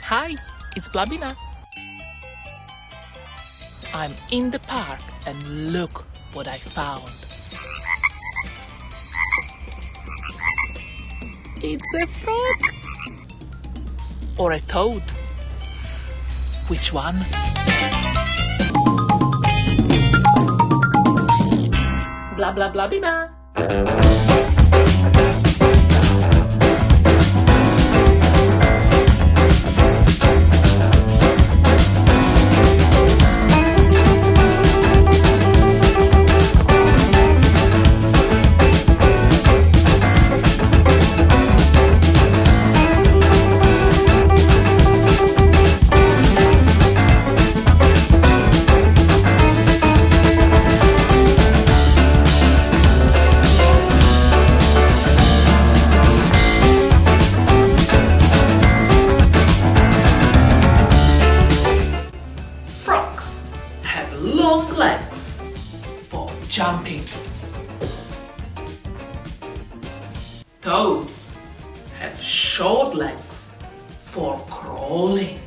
Hi, it's Blabina. I'm in the park and look what I found. It's a frog. Or a toad. Which one? Blah blah blah blah. Frogs have long legs for jumping. Toads have short legs for crawling.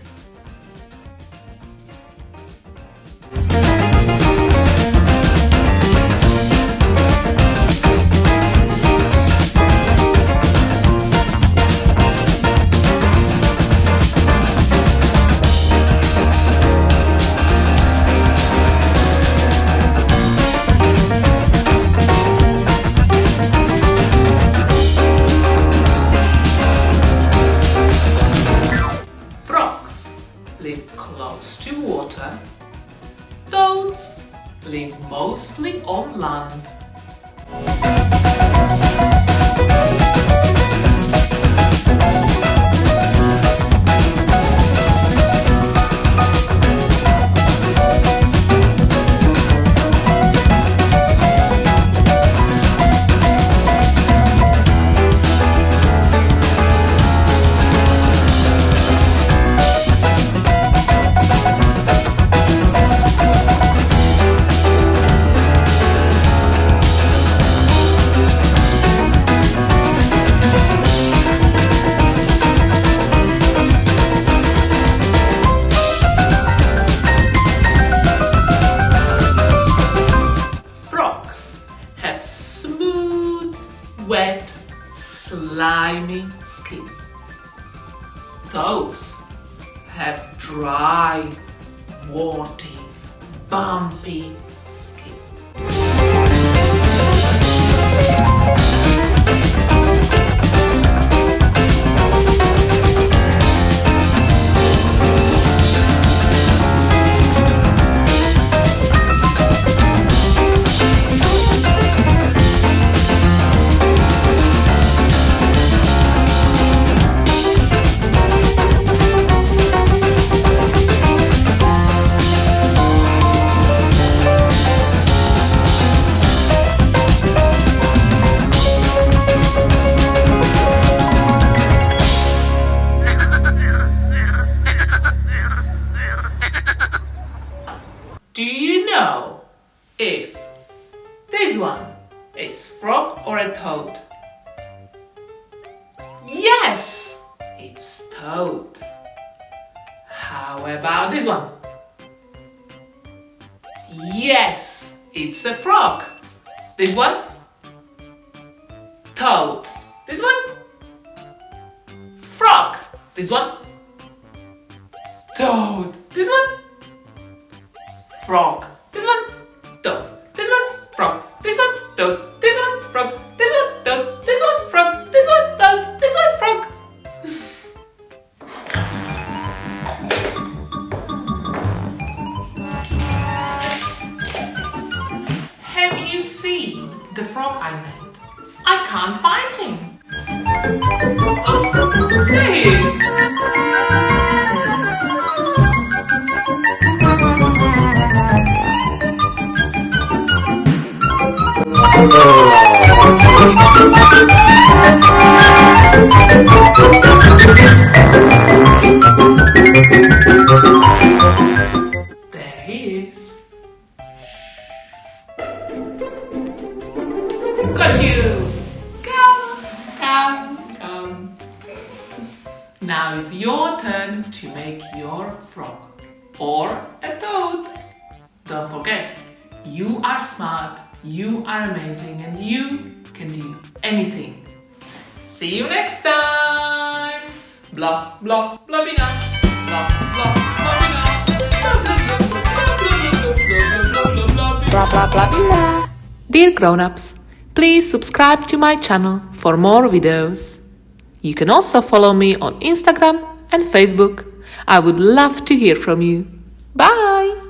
Frogs live close to water. Toads live mostly on land. Frogs have smooth, wet, slimy skin. Toads have dry, warty, bumpy skin. Do you know if this one is frog or a toad? Yes, it's toad. How about this one? Yes, it's a frog. This one? Toad. This one? Frog. This one? Toad. This one? Frog. This one? Toad. This one? Frog. This one? Toad. This one? Frog. This one? Toad. This one? Frog. This one? Toad. This one? Frog. Have you seen the frog I made? I can't find him. Oh, there he is. There he is. Got you. Come. Now it's them to make your frog or a toad. Don't forget, you are smart, you are amazing, and you can do anything. See you next time. Blah, blah, Blabina. Blah, blah, Blabina. Blah, blah, Blabina. Dear grown-ups, please subscribe to my channel for more videos. You can also follow me on Instagram and Facebook. I would love to hear from you. Bye!